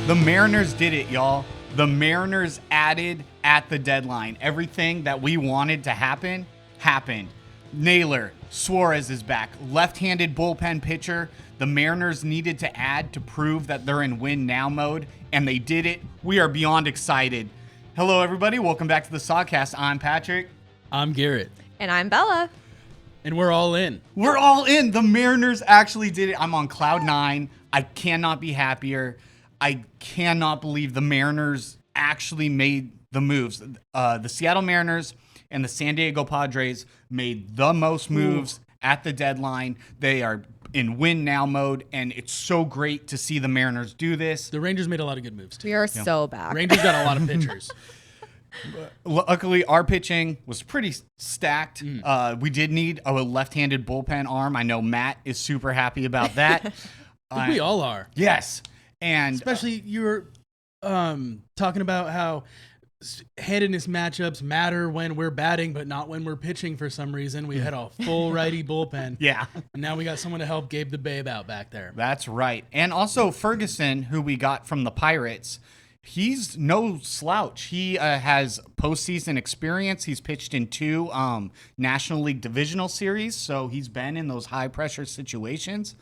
The Mariners did it, y'all. The Mariners added at the deadline. Everything that we wanted to happen, happened. Naylor, Suarez is back. Left-handed bullpen pitcher. The Mariners needed to add to prove that they're in win now mode, and they did it. We are beyond excited. Hello, everybody. Welcome back to the Sogcast. I'm Patrick. I'm Garrett. And I'm Bella. And we're all in. We're all in. The Mariners actually did it. I'm on cloud nine. I cannot be happier. I cannot believe the Mariners actually made the moves. The Seattle Mariners and the San Diego Padres made the most moves at the deadline. They are in win now mode, and it's so great to see the Mariners do this. The Rangers made a lot of good moves, too. We are so back. Rangers got a lot of pitchers. Luckily, our pitching was pretty stacked. We did need a left-handed bullpen arm. I know Matt is super happy about that. I think we all are. Yes. And especially you were talking about how handedness matchups matter when we're batting, but not when we're pitching for some reason. We had a full righty bullpen. Yeah. And now we got someone to help Gabe the Babe out back there. That's right. And also Ferguson, who we got from the Pirates, he's no slouch. He has postseason experience. He's pitched in 2 National League divisional series, so he's been in those high-pressure situations.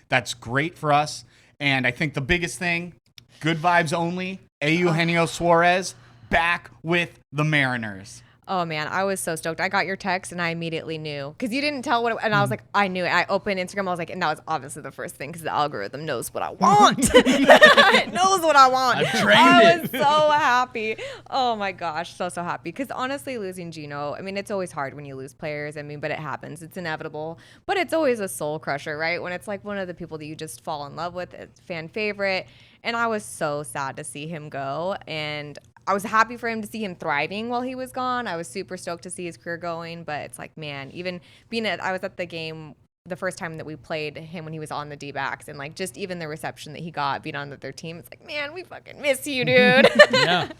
That's great for us. And I think the biggest thing, good vibes only, Eugenio Suarez back with the Mariners. Oh, man, I was so stoked. I got your text, and I immediately knew. Because you didn't tell what it, and I was like, I knew it. I opened Instagram, I was like, and that was obviously the first thing, because the algorithm knows what I want. It knows what I want. I've trained I it. was so happy. Oh, my gosh, so happy. Because honestly, losing Gino, I mean, it's always hard when you lose players. I mean, but it happens. It's inevitable. But it's always a soul crusher, right? When it's like one of the people that you just fall in love with, it's fan favorite. And I was so sad to see him go. And I was happy for him to see him thriving while he was gone. I was super stoked to see his career going, but it's like, man, even I was at the game the first time that we played him when he was on the D-backs, and like just even the reception that he got being on their team, it's like, man, we fucking miss you, dude. Yeah.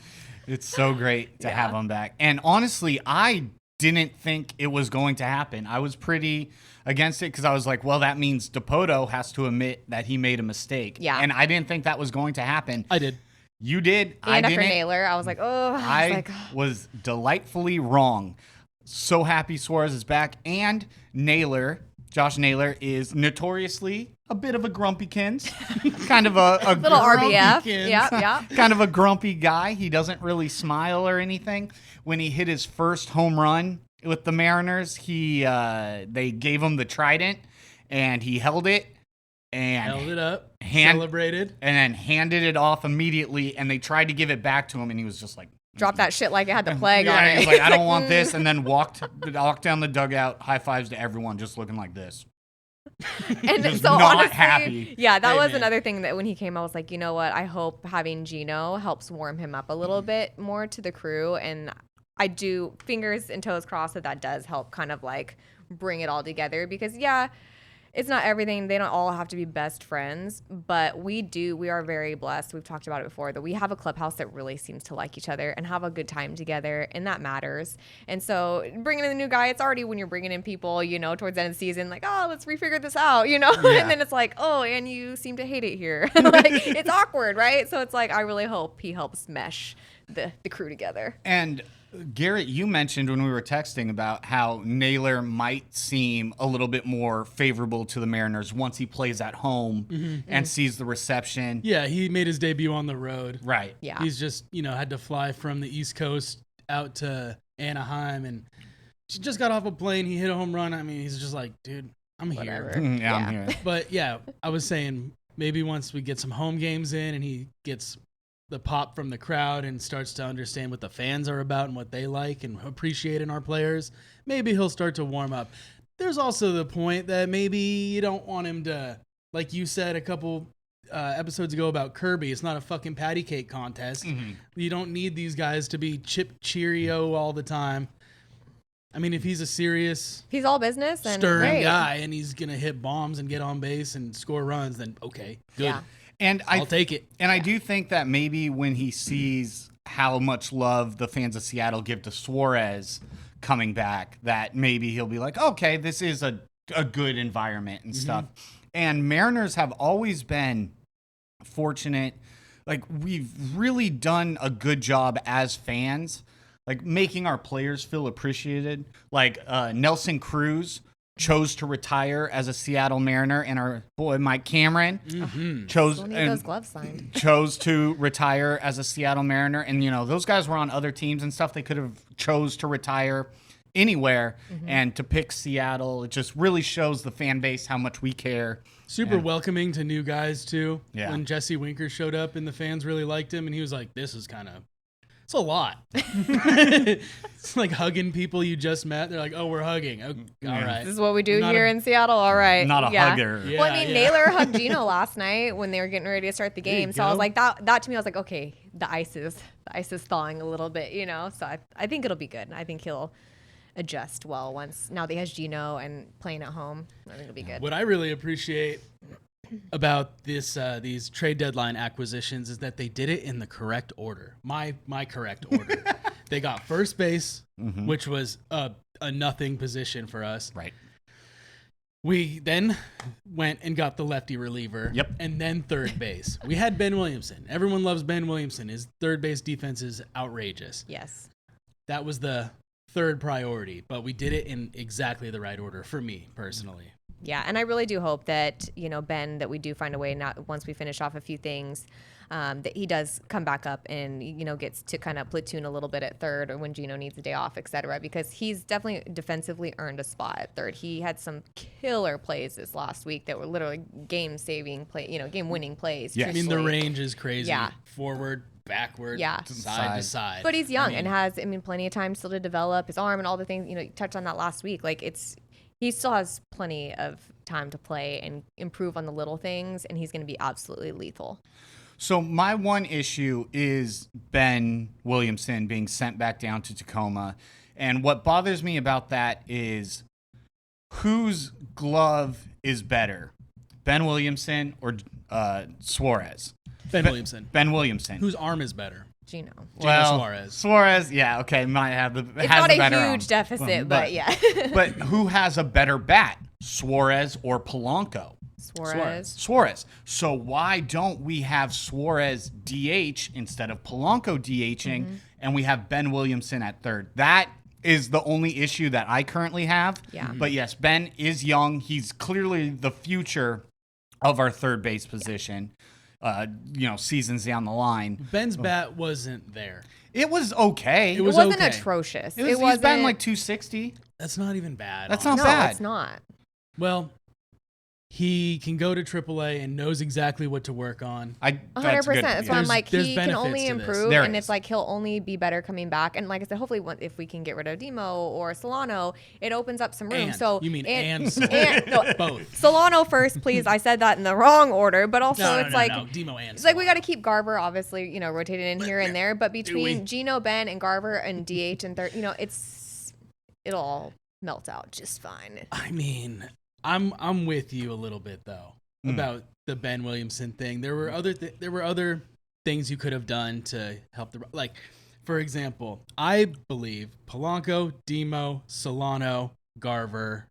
It's so great to have him back. And honestly, I didn't think it was going to happen. I was pretty against it because I was like, well, that means Dipoto has to admit that he made a mistake. Yeah. And I didn't think that was going to happen. I did. You did. And I after didn't. Naylor, I was like, oh. I was delightfully wrong. So happy Suarez is back. And Naylor, Josh Naylor, is notoriously a bit of a grumpykins. Kind of a little RBF. grumpykins. Yeah. Kind of a grumpy guy. He doesn't really smile or anything. When he hit his first home run with the Mariners, they gave him the trident, and he held it. And held it up, celebrated, and then handed it off immediately, and they tried to give it back to him, and he was just like, Drop that shit like it had the plague on yeah, it. he was like, I don't want this, and then walked down the dugout, high fives to everyone, just looking like this. And Just so not honestly, happy. yeah, that was Amen. another thing that when he came, I was like, you know what? I hope having Gino helps warm him up a little bit more to the crew, and I do fingers and toes crossed that does help kind of like bring it all together, because it's not everything. They don't all have to be best friends, but we are very blessed. We've talked about it before, that we have a clubhouse that really seems to like each other and have a good time together, and that matters. And so bringing in the new guy, it's already when you're bringing in people, towards the end of the season, like, oh, let's refigure this out, Yeah. And then it's like, oh, and you seem to hate it here. Like, it's awkward, right? So it's like, I really hope he helps mesh the crew together. And Garrett, you mentioned when we were texting about how Naylor might seem a little bit more favorable to the Mariners once he plays at home and sees the reception. Yeah, he made his debut on the road. Right. Yeah. He's just, had to fly from the East Coast out to Anaheim, and she just got off a plane. He hit a home run. I mean, he's just like, dude, I'm Whatever. here. Yeah, I'm here. But yeah, I was saying maybe once we get some home games in and he gets the pop from the crowd and starts to understand what the fans are about and what they like and appreciate in our players, maybe he'll start to warm up. There's also the point that maybe you don't want him to, like you said a couple episodes ago about Kirby, it's not a fucking patty cake contest. You don't need these guys to be Chip Cheerio all the time. I mean, if he's a serious, He's all business and stern great. guy and he's going to hit bombs and get on base and score runs, then okay, good. Yeah. And I'll take it. And I do think that maybe when he sees how much love the fans of Seattle give to Suarez coming back, that maybe he'll be like, okay, this is a good environment and stuff. And Mariners have always been fortunate like we've really done a good job as fans, like making our players feel appreciated. Like Nelson Cruz chose to retire as a Seattle Mariner, and our boy Mike Cameron We'll need those gloves signed. chose to retire as a Seattle Mariner. And those guys were on other teams and stuff. They could have chose to retire anywhere, and to pick Seattle, it just really shows the fan base how much we care. Super welcoming to new guys too. Yeah. When Jesse Winker showed up and the fans really liked him, and he was like, "This is it's a lot." It's like hugging people you just met. They're like, "Oh, we're hugging. Okay, all right." This is what we do Not here in Seattle. All right. Not a hugger. Yeah, Well, I mean, yeah. Naylor hugged Gino last night when they were getting ready to start the There you game. So I was go. like, that to me, I was like, okay, the ice is thawing a little bit, So I think it'll be good. I think he'll adjust well now that he has Gino and playing at home. I think it'll be good. What I really appreciate about these trade deadline acquisitions is that they did it in the correct order. My correct order. They got first base, which was a nothing position for us. Right. We then went and got the lefty reliever. Yep. And then third base. We had Ben Williamson. Everyone loves Ben Williamson. His third base defense is outrageous. Yes. That was the third priority, but we did it in exactly the right order for me personally. Yeah, and I really do hope that Ben, that we do find a way, not once we finish off a few things, that he does come back up and gets to kind of platoon a little bit at third, or when Gino needs a day off, etc. Because he's definitely defensively earned a spot at third. He had some killer plays this last week that were literally game-saving game-winning plays. Yes. I mean, the truthfully. range is crazy. Yeah. Forward, backward, Yeah. side to side. But he's young and has, plenty of time still to develop his arm and all the things. You touched on that last week. Like he still has plenty of time to play and improve on the little things, and he's going to be absolutely lethal. So my one issue is Ben Williamson being sent back down to Tacoma. And what bothers me about that is whose glove is better, Ben Williamson or Suarez? Ben Williamson. Ben Williamson. Whose arm is better? Gino. Suarez. Suarez, yeah, okay, might have the It's has not the a better huge arm. deficit, but yeah. But who has a better bat, Suarez or Polanco? Suarez. So why don't we have Suarez DH instead of Polanco DHing, and we have Ben Williamson at third? That is the only issue that I currently have. Yeah. But yes, Ben is young. He's clearly the future of our third base position. Seasons down the line. Ben's bat wasn't there. It was okay. It It was wasn't okay. atrocious. He's wasn't been like 260. That's not even bad. That's honestly. not bad. No, it's not. Well, he can go to AAA and knows exactly what to work on. 100%. That's why I'm like, There's he can benefits only to this. improve, There and is. it's like he'll only be better coming back. And like I said, hopefully, if we can get rid of Demo or Solano, it opens up some room. And. So You mean and and Solano. no, Both. Solano first, please. I said that in the wrong order, but also No, Demo and it's like we Solano. got to keep Garver obviously, rotated in here and there. But we? between Gino, Ben, and Garver and DH and third, it'll all melt out just fine. I mean, I'm with you a little bit though about the Ben Williamson thing. There were other things you could have done to help for example, I believe Polanco, Demo, Solano, Garver,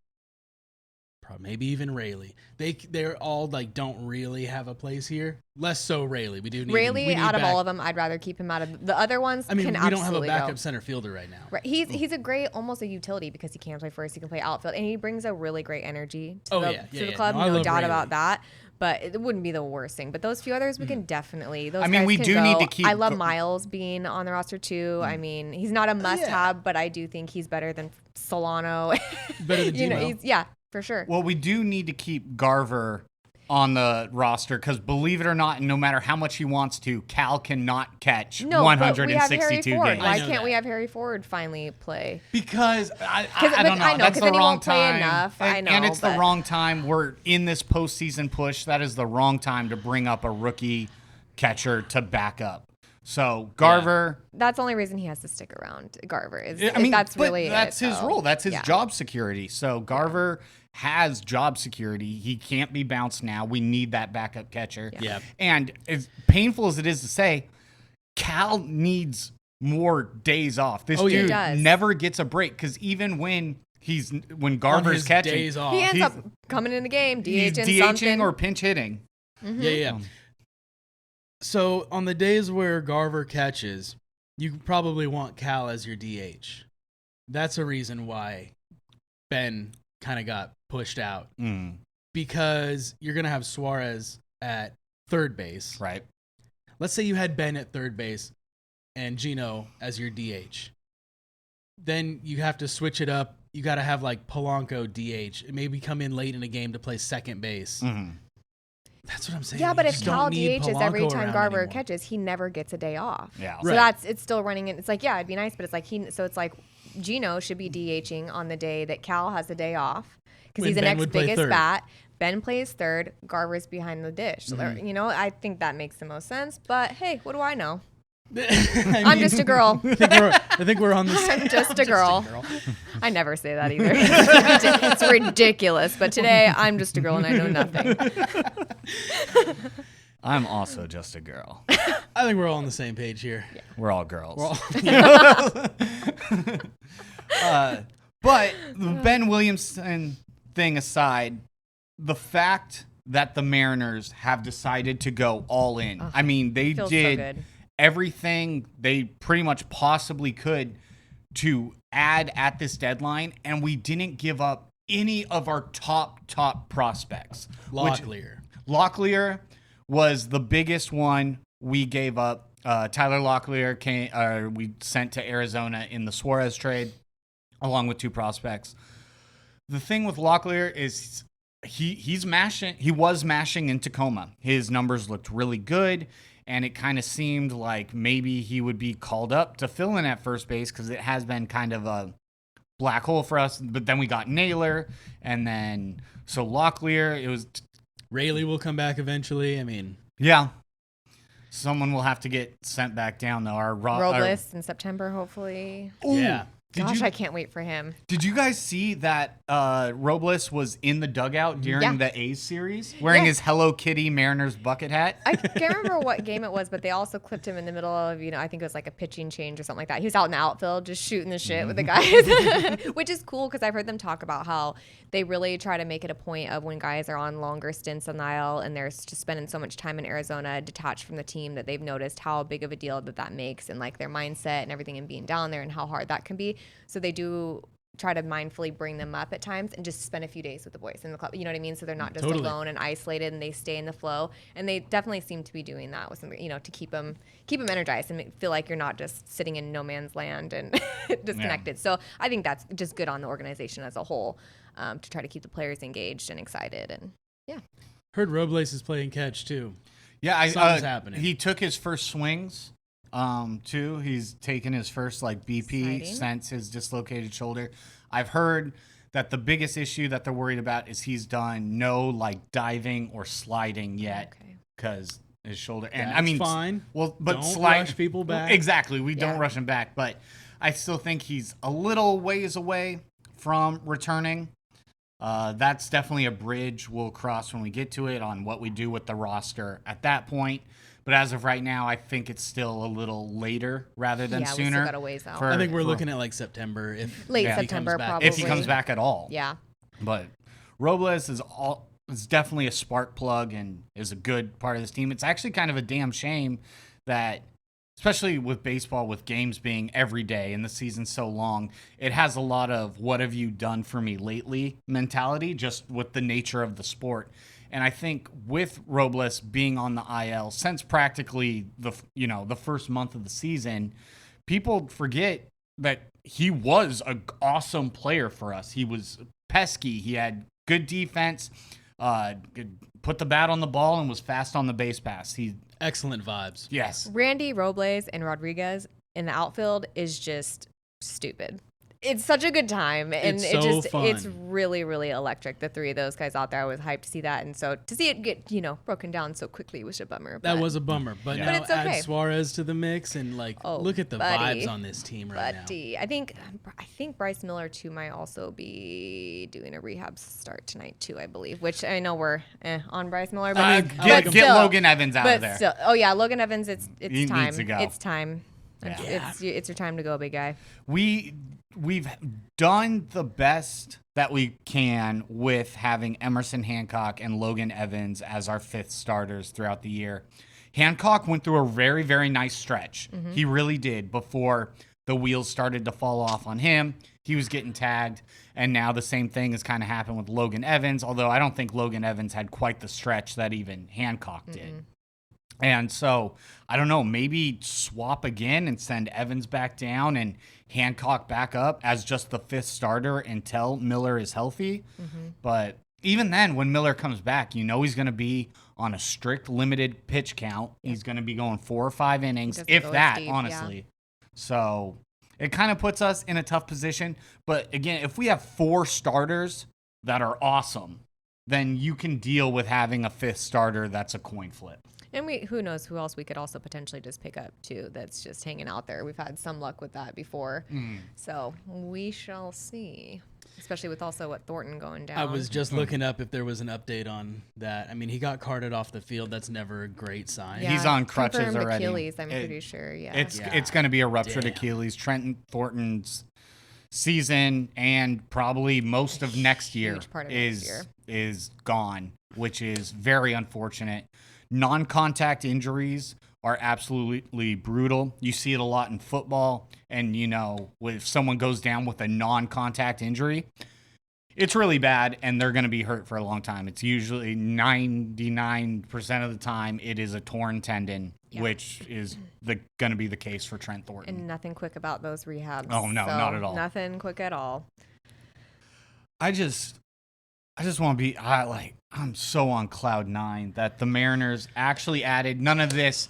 maybe even Rayleigh. They're all don't really have a place here. Less so Rayleigh. We do need Rayleigh, we need out of back- all of them, I'd rather keep him out of the other ones. I mean, can we don't have a absolutely backup go. center fielder right now. Right. He's a great, almost a utility because he can play first, he can play outfield, and he brings a really great energy to the club. No, I No love doubt Rayleigh. about that. But it wouldn't be the worst thing. But those few others, we can definitely. Those I mean, guys we can do go. need to keep I love go- Miles being on the roster too. I mean, he's not a must-have, but I do think he's better than Solano. Better than Demo. Yeah, for sure. Well, we do need to keep Garver on the roster because, believe it or not, no matter how much he wants to, Cal cannot catch No, but we have Harry 162 Ford. games. Why I know can't we that. have Harry Ford finally play? Because I but don't know. I know, That's 'cause the then he wrong won't play time. enough. I know, and it's the but- wrong time. We're in this postseason push. That is the wrong time to bring up a rookie catcher to back up. So Garver. That's the only reason he has to stick around. Garver is. I mean, that's but really that's his though. role. That's his Yeah. job security. So Garver has job security. He can't be bounced now. We need that backup catcher. Yeah. And as painful as it is to say, Cal needs more days off. This Oh, yeah. He dude does. never gets a break because even when Garver's his catching, days off. He ends he's- up coming in the game, he's DHing DHing something. or pinch hitting. Yeah. So on the days where Garver catches, you probably want Cal as your DH. That's a reason why Ben kind of got pushed out. Because you're going to have Suarez at third base. Right. Let's say you had Ben at third base and Gino as your DH. Then you have to switch it up. You got to have like Polanco DH. Maybe come in late in a game to play second base. That's what I'm saying. Yeah, but You if just Cal don't need DHs Polanco every time around Garver anymore. catches, he never gets a day off. Yeah. So Right. it's still running in. It's like, yeah, it'd be nice, but it's like it's like Gino should be DHing on the day that Cal has the day off because When he's the Ben next would play biggest third. bat. Ben plays third. Garver's behind the dish. So I think that makes the most sense. But hey, what do I know? I'm just a girl. I think we're on the same. I'm just a girl. I never say that either. It's ridiculous. But today, I'm just a girl and I know nothing. I'm also just a girl. I think we're all on the same page here. Yeah. We're all girls. We're all, But the Ben Williamson thing aside, the fact that the Mariners have decided to go all in. I mean, they feels so did good. everything they pretty much possibly could to add at this deadline, and we didn't give up any of our top prospects. Locklear was the biggest one we gave up. Tyler Locklear we sent to Arizona in the Suarez trade, along with 2 prospects. The thing with Locklear is he's mashing. He was mashing in Tacoma. His numbers looked really good, and it kind of seemed like maybe he would be called up to fill in at first base because it has been kind of a black hole for us. But then we got Naylor, and then so Locklear. It was Rayleigh will come back eventually. I mean, yeah. Someone will have to get sent back down though. Robles in September, hopefully. yeah. Gosh, I can't wait for him. Did you guys see that Robles was in the dugout during the A's series wearing his Hello Kitty Mariners bucket hat? I can't remember what game it was, but they also clipped him in the middle of, I think it was like a pitching change or something like that. He was out in the outfield just shooting the shit with the guys, which is cool because I've heard them talk about how they really try to make it a point of when guys are on longer stints on the IL and they're just spending so much time in Arizona detached from the team that they've noticed how big of a deal that makes and like their mindset and everything and being down there and how hard that can be. So they do try to mindfully bring them up at times and just spend a few days with the boys in the club. You know what I mean? So they're not just alone and isolated and they stay in the flow. And they definitely seem to be doing that with something, to keep them energized and feel like you're not just sitting in no man's land and disconnected. Yeah. So I think that's just good on the organization as a whole to try to keep the players engaged and excited. And yeah. Heard Robles is playing catch too. Yeah, something's happening. He took his first swings. Too. He's taken his first BP since his dislocated shoulder. I've heard that the biggest issue that they're worried about is he's done no diving or sliding yet because his shoulder. And That's fine. Well, but don't rush people back. Exactly, we don't rush him back, but I still think he's a little ways away from returning. That's definitely a bridge we'll cross when we get to it on what we do with the roster at that point. But as of right now, I think it's still a little later rather than sooner. We still got a ways out. I think we're looking at September. Late September, probably. If he comes back at all. Yeah. But Robles is definitely a spark plug and is a good part of this team. It's actually kind of a damn shame that, especially with baseball, with games being every day and the season's so long, it has a lot of what have you done for me lately mentality just with the nature of the sport. And I think with Robles being on the IL since practically the first month of the season, people forget that he was an awesome player for us. He was pesky. He had good defense, put the bat on the ball, and was fast on the base pass. Excellent vibes. Yes. Randy Robles and Rodriguez in the outfield is just stupid. It's such a good time, and it's really, really electric. The three of those guys out there, I was hyped to see that, and so to see it get broken down so quickly was a bummer. That was a bummer, but now it's okay. Add Suarez to the mix and look at the vibes on this team right now. I think Bryce Miller too might also be doing a rehab start tonight too. I believe, which I know we're on Bryce Miller, but get Logan Evans out of there. Still, Logan Evans, it's time. Needs to go. It's time. Yeah. It's your time to go, big guy. We've done the best that we can with having Emerson Hancock and Logan Evans as our fifth starters throughout the year. Hancock went through a very, very nice stretch. He really did before the wheels started to fall off on him. He was getting tagged, and now the same thing has kind of happened with Logan Evans, although I don't think Logan Evans had quite the stretch that even Hancock did. And so, I don't know, maybe swap again and send Evans back down and Hancock back up as just the 5th starter until Miller is healthy. But even then, when Miller comes back, you know he's going to be on a strict limited pitch count. He's going to be going 4 or 5 innings, if that, deep, honestly. So it kind of puts us in a tough position. But again, if we have 4 starters that are awesome, then you can deal with having a 5th starter that's a coin flip. And who knows who else we could also potentially just pick up too that's just hanging out there. We've had some luck with that before. So we shall see. Especially with also what Thornton going down. I was just looking up if there was an update on that. I mean, he got carted off the field. That's never a great sign. Yeah, he's on crutches confirmed already. Achilles, I'm pretty sure. Yeah. It's going to be a ruptured Achilles. Trenton Thornton's season and probably most of next year is gone, which is very unfortunate. Non-contact injuries are absolutely brutal. You see it a lot in football, and you know, if someone goes down with a non-contact injury, it's really bad, and they're going to be hurt for a long time. It's usually 99% of the time it is a torn tendon, which is going to be the case for Trent Thornton. And nothing quick about those rehabs. Oh no, not at all. Nothing quick at all. I just want to be I'm so on cloud 9 that the Mariners actually added none of this.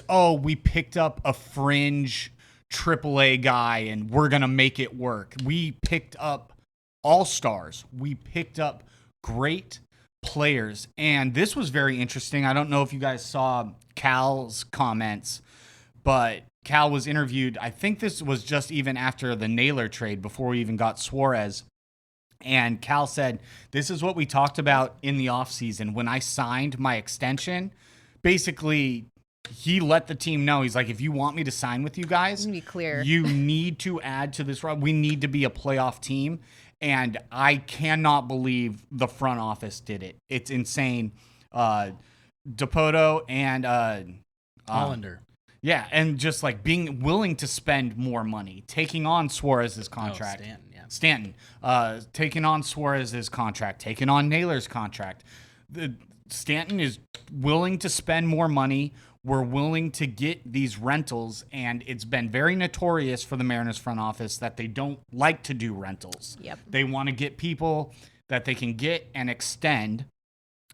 Oh, we picked up a fringe AAA guy and we're going to make it work. We picked up all-stars. We picked up great players. And this was very interesting. I don't know if you guys saw Cal's comments, but Cal was interviewed. I think this was just even after the Naylor trade before we even got Suarez. And Cal said, this is what we talked about in the offseason. When I signed my extension, basically, he let the team know. He's like, if you want me to sign with you guys, be clear. You need to add to this. We need to be a playoff team. And I cannot believe the front office did it. It's insane. Dipoto and Hollander. Yeah, and just like being willing to spend more money, taking on Suarez's contract. Stanton, taking on Suarez's contract, taking on Naylor's contract. Stanton is willing to spend more money. We're willing to get these rentals, and it's been very notorious for the Mariners front office that they don't like to do rentals. Yep. They want to get people that they can get and extend.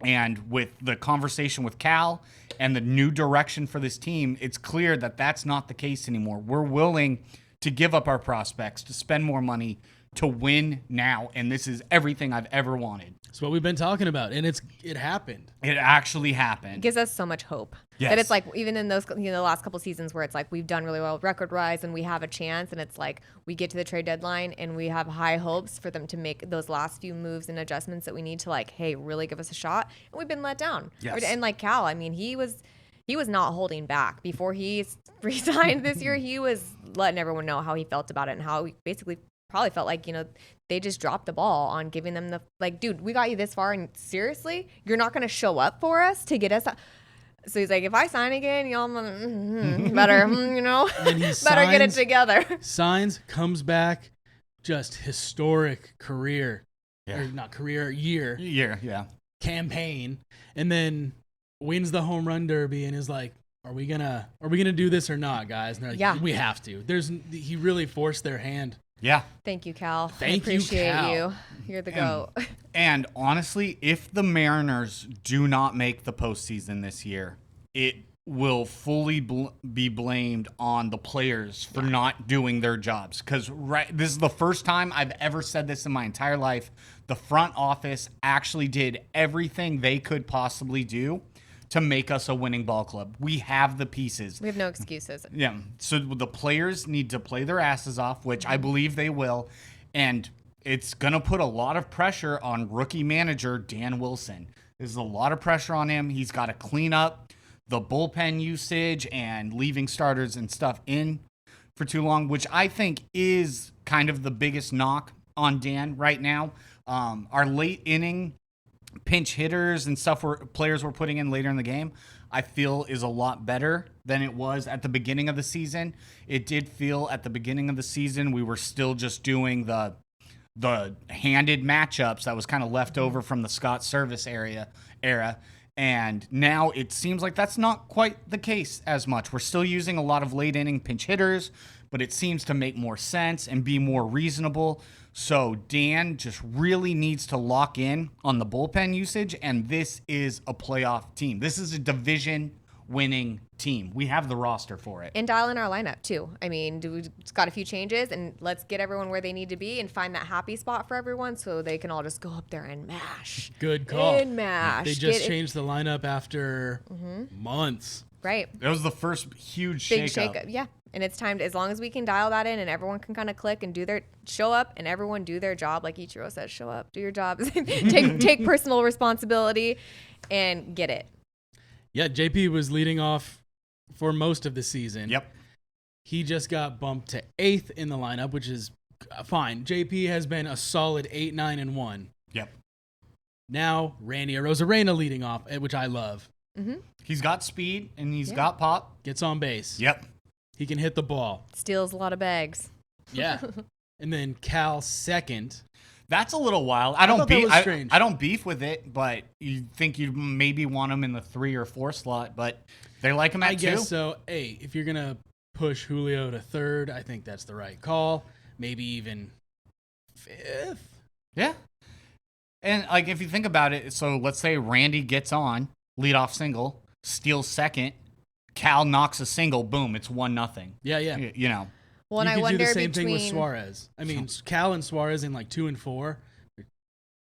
And with the conversation with Cal and the new direction for this team, it's clear that that's not the case anymore. We're willing to give up our prospects, to spend more money, to win now, and this is everything I've ever wanted. It's what we've been talking about, and it happened. It actually happened. It gives us so much hope. Yes. That it's like, even in those, the last couple seasons where it's like we've done really well record-wise and we have a chance, and it's like we get to the trade deadline and we have high hopes for them to make those last few moves and adjustments that we need to, like, hey, really give us a shot, and we've been let down. Yes. And like Cal, I mean, he was not holding back. Before he resigned this year, he was letting everyone know how he felt about it and how he basically probably felt like, they just dropped the ball on giving them dude, we got you this far, and seriously, you're not going to show up for us to get us out. So he's like, if I sign again, y'all better, better get it together. Signs, comes back, just historic career. Yeah. Or not career, year. Yeah. Campaign. And then wins the home run derby and is like, are we gonna do this or not, guys? And they're like, we have to. He really forced their hand. Yeah. Thank you, Cal. Thank you, appreciate Cal. you. You're the GOAT. And honestly, if the Mariners do not make the postseason this year, it will fully be blamed on the players for not doing their jobs. Because this is the first time I've ever said this in my entire life. The front office actually did everything they could possibly do to make us a winning ball club. We have the pieces. We have no excuses. Yeah. So the players need to play their asses off, which I believe they will. And it's going to put a lot of pressure on rookie manager Dan Wilson. There's a lot of pressure on him. He's got to clean up the bullpen usage and leaving starters and stuff in for too long, which I think is kind of the biggest knock on Dan right now. Our late inning pinch hitters and stuff players were putting in later in the game, I feel is a lot better than it was at the beginning of the season. It did feel at the beginning of the season we were still just doing the handed matchups that was kind of left over from the Scott Service era. And now it seems like that's not quite the case as much. We're still using a lot of late inning pinch hitters, but it seems to make more sense and be more reasonable. So Dan just really needs to lock in on the bullpen usage, and this is a playoff team. This is a division-winning team. We have the roster for it. And dial in our lineup, too. I mean, we've got a few changes, and let's get everyone where they need to be and find that happy spot for everyone so they can all just go up there and mash. Good call. And mash. They just changed the lineup after months. Right. That was the first huge Big shakeup. shakeup. Yeah. And it's time to, as long as we can dial that in and everyone can kind of click and show up and everyone do their job. Like Ichiro says, show up, do your job, take personal responsibility and get it. Yeah, JP was leading off for most of the season. Yep. He just got bumped to 8th in the lineup, which is fine. JP has been a solid 8, 9, and 1. Yep. Now, Randy Arozarena leading off, which I love. Mm-hmm. He's got speed and he's got pop. Gets on base. Yep. He can hit the ball. Steals a lot of bags. Yeah. And then Cal 2nd. That's a little wild. thought that was strange. I don't beef with it, but you think you'd maybe want him in the 3 or 4 slot, but they like him at 2. I guess so. Hey, if you're going to push Julio to 3rd, I think that's the right call. Maybe even 5th. Yeah. And like if you think about it, so let's say Randy gets on, leadoff single, steals 2nd, Cal knocks a single, boom, it's 1-0. Yeah. You know. Well, and you I could wonder do the same between thing with Suarez. I mean, Cal and Suarez in like 2 and 4,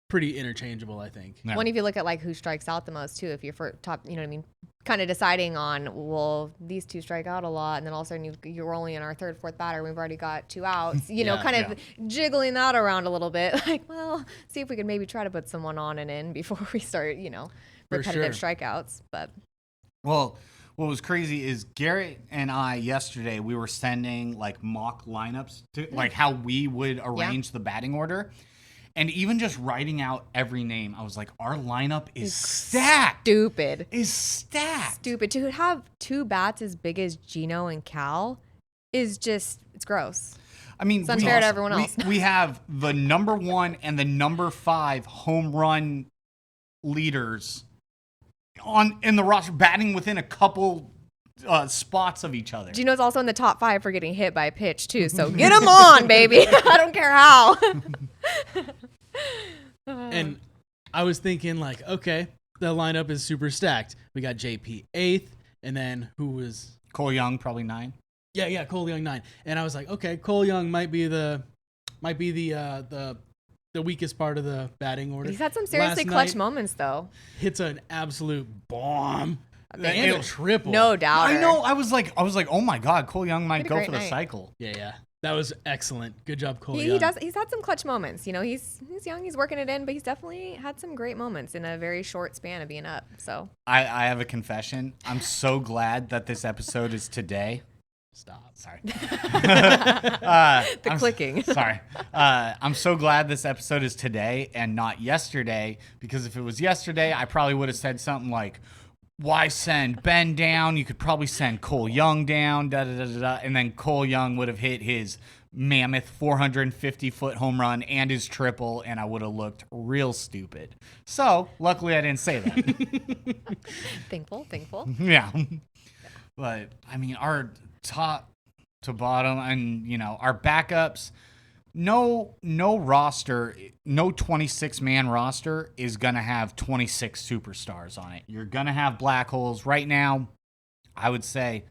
pretty interchangeable, I think. Yeah. When if you look at like who strikes out the most too, if you're for top, you know what I mean, kind of deciding on, well, these two strike out a lot, and then all of a sudden you're only in our 3rd, 4th batter, we've already got 2 outs, you know, Yeah, kind of jiggling that around a little bit, like, well, see if we can maybe try to put someone on and in before we start, you know, repetitive strikeouts. But Well, what was crazy is Garrett and I yesterday, we were sending like mock lineups to like how we would arrange the batting order. And even just writing out every name, I was like, our lineup is stacked. Stupid. Is stacked. Stupid. To have 2 bats as big as Gino and Cal is just, it's gross. I mean, it's unfair to everyone else. We have the number 1 and the number 5 home run leaders in the roster, batting within a couple spots of each other. Gino's also in the top 5 for getting hit by a pitch too, so get him on, baby. I don't care how. And I was thinking like, okay, the lineup is super stacked. We got JP 8th, and then who was Cole Young, probably 9. Yeah, Cole Young 9. And I was like, okay, Cole Young might be the weakest part of the batting order. He's had some seriously clutch moments though. Hits an absolute bomb. And a triple. No doubt. I know. I was like, oh my God, Cole Young might go for the night. cycle. Yeah. That was excellent. Good job, Cole He Young. does. He's had some clutch moments. You know, he's young. He's working it in, but he's definitely had some great moments in a very short span of being up. So I have a confession. I'm so glad that this episode is today. Stop. Sorry. Clicking. Sorry. I'm so glad this episode is today and not yesterday, because if it was yesterday, I probably would have said something like, why send Ben down? You could probably send Cole Young down, and then Cole Young would have hit his mammoth 450-foot home run and his triple, and I would have looked real stupid. So, luckily I didn't say that. Thankful. Yeah. But, I mean, our top to bottom and, you know, our backups, no roster, no 26-man roster is going to have 26 superstars on it. You're going to have black holes. Right now, I would say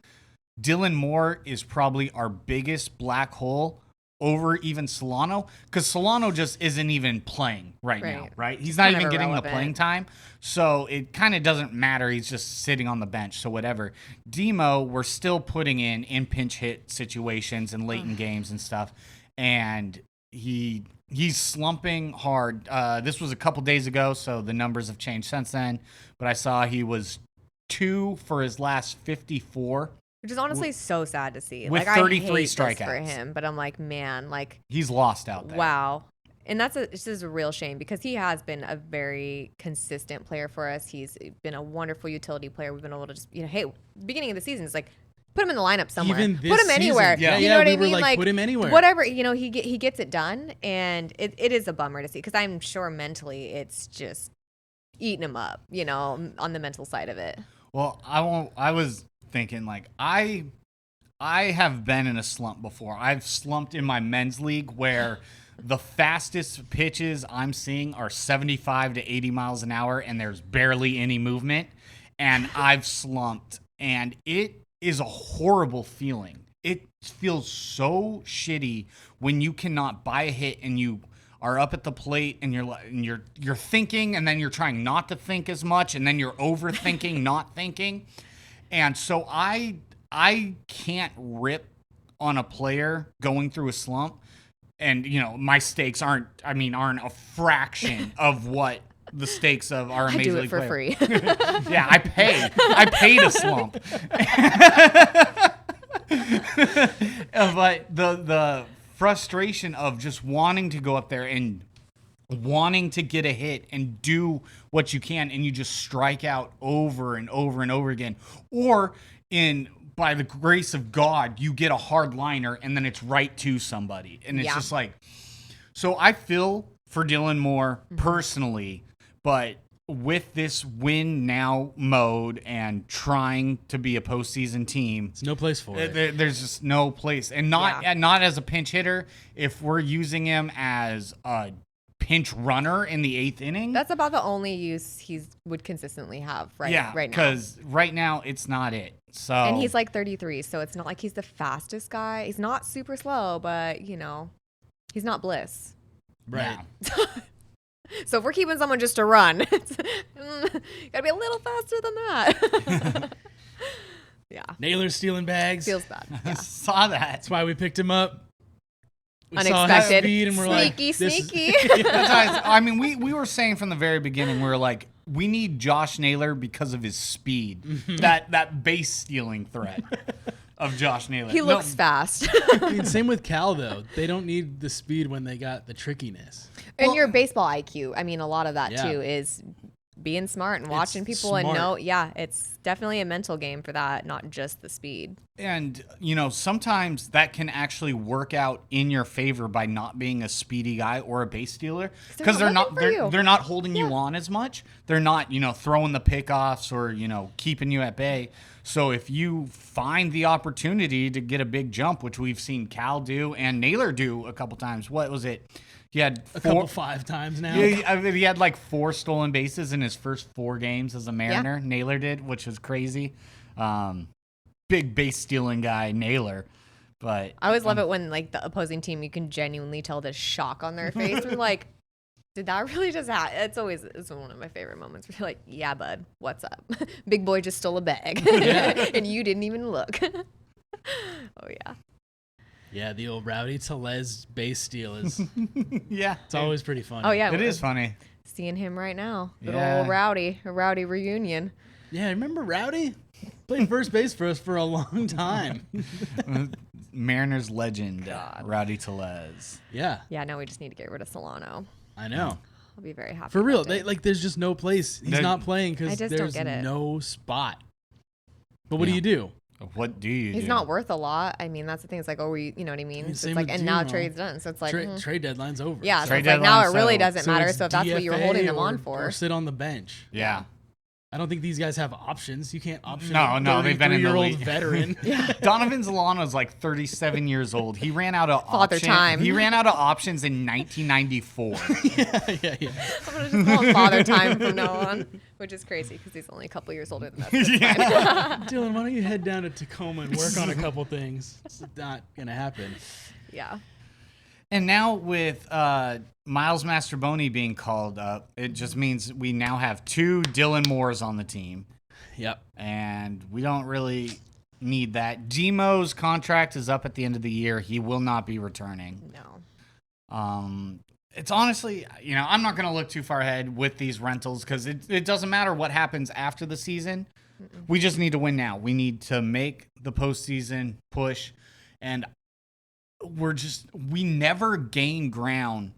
Dylan Moore is probably our biggest black hole over even Solano, because Solano just isn't even playing right now, right? He's not even getting the playing time, so it kind of doesn't matter. He's just sitting on the bench, so whatever. Demo, we're still putting in pinch hit situations and late in games and stuff, and he's slumping hard. This was a couple days ago, so the numbers have changed since then, but I saw he was 2 for his last 54. Which is honestly so sad to see. With like, 33 I hate strikeouts this for him, but I'm like, man, like he's lost out there. Wow. And it's just a real shame because he has been a very consistent player for us. He's been a wonderful utility player. We've been able to just, hey, beginning of the season, it's like, put him in the lineup somewhere. Even this put him anywhere. season. Yeah, you know what we I were mean? like, put him anywhere. Whatever, he gets it done. And it is a bummer to see because I'm sure mentally it's just eating him up, on the mental side of it. Well, I was thinking, like, I have been in a slump before. I've slumped in my men's league where the fastest pitches I'm seeing are 75 to 80 miles an hour, and there's barely any movement. And I've slumped, and it is a horrible feeling. It feels so shitty when you cannot buy a hit and you are up at the plate and you're thinking, and then you're trying not to think as much, and then you're overthinking, not thinking. And so I can't rip on a player going through a slump. And, my stakes aren't a fraction of what the stakes of our amazing I do it for free. Yeah, I pay to slump. But the frustration of just wanting to go up there and wanting to get a hit and do what you can, and you just strike out over and over and over again. Or by the grace of God, you get a hard liner and then it's right to somebody. And it's just like, so I feel for Dylan Moore personally, but with this win now mode and trying to be a postseason team, There's no place for it. there's just no place. And not as a pinch hitter, if we're using him as a pinch runner in the 8th inning. That's about the only use he would consistently have right now. Because right now it's not it. So And he's like 33, so it's not like he's the fastest guy. He's not super slow, but he's not Bliss. Right. Yeah. So if we're keeping someone just to run, gotta be a little faster than that. Yeah. Naylor's stealing bags. Feels bad. Yeah. Saw that. That's why we picked him up. We saw his Unexpected. speed and we're Sneaky. We were saying from the very beginning, we were like, we need Josh Naylor because of his speed. that base stealing threat of Josh Naylor. He looks fast. Same with Cal, though. They don't need the speed when they got the trickiness. And your baseball IQ. A lot of that Yeah. too is being smart and watching people and it's definitely a mental game for that, not just the speed. And, sometimes that can actually work out in your favor by not being a speedy guy or a base stealer. Because they're not holding you on as much. They're not, throwing the pickoffs or, keeping you at bay. So if you find the opportunity to get a big jump, which we've seen Cal do and Naylor do a couple times, what was it? He had 5 times now. Yeah, he had like 4 stolen bases in his first 4 games as a Mariner. Yeah. Naylor did, which was crazy. Big base stealing guy, Naylor. But I always love it when the opposing team, you can genuinely tell the shock on their face. We're like, did that really just happen? It's one of my favorite moments. We're like, yeah, bud, what's up? Big boy just stole a bag, and you didn't even look. Oh yeah. Yeah, the old Rowdy Tellez base steal is. It's always pretty funny. Oh yeah, it is funny. Seeing him right now, good old Rowdy, a Rowdy reunion. Yeah, remember Rowdy? Played first base for us for a long time. Mariners legend, Rowdy Tellez. Yeah. Yeah, now we just need to get rid of Solano. I know. I'll be very happy. For real, there's just no place. He's not playing because there's no spot. But what do you do? What do you do? He's not worth a lot. That's the thing. It's like, you know what I mean? It's like, and now trade's done. So it's like. Trade deadline's over. Yeah, so it's like now it really doesn't matter. So if that's what you're holding them on for. Or sit on the bench. Yeah. I don't think these guys have options. You can't option no, they've been in the league. Veteran. Donovan Solano is like 37 years old. He ran out of time. He ran out of options in 1994. yeah. I'm gonna just call him Father Time from now on, which is crazy because he's only a couple years older than us. Dylan, why don't you head down to Tacoma and work on a couple things? It's not gonna happen. Yeah. And now with Miles Mastroboni being called up, it just means we now have 2 Dylan Moores on the team. Yep. And we don't really need that. Gmo's contract is up at the end of the year. He will not be returning. No. It's honestly, I'm not going to look too far ahead with these rentals because it doesn't matter what happens after the season. Mm-mm. We just need to win now. We need to make the postseason push. And we never gain ground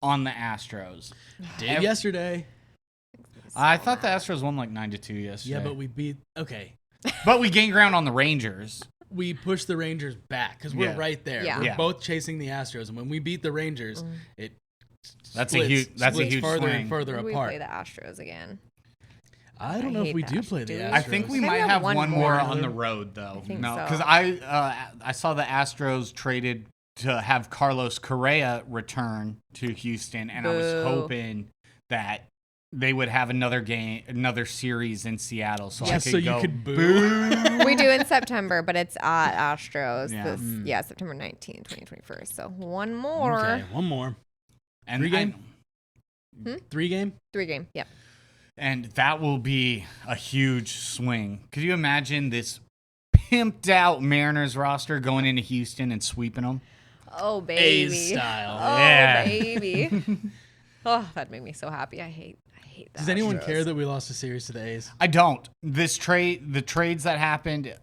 on the Astros. Did yesterday. I thought the Astros won like 9-2 yesterday. Yeah, but we beat. Okay. But we gained ground on the Rangers. We pushed the Rangers back because we're right there. Yeah. We're Yeah. both chasing the Astros, and when we beat the Rangers, it That's splits, a huge further swing. and further We apart. play the Astros again. I don't know if hate we the do Astros. play the Do we? Astros. I think we Maybe might we have have one one more more. on the road though. think No, so. because I saw the Astros traded to have Carlos Correa return to Houston, and I was Boo. hoping that they would have another series in Seattle, so I Just could so you go could boo. We do in September, but it's at Astros. Yeah. September 19th, 2021. So one more. Okay, one more. And 3 game? 3 game? 3 game. Yep. And that will be a huge swing. Could you imagine this pimped out Mariners roster going into Houston and sweeping them? Oh, baby. A's style. Oh, Yeah. baby. Oh, that made me so happy. I hate that. Does anyone care that we lost a series to the A's? I don't. The trades that happened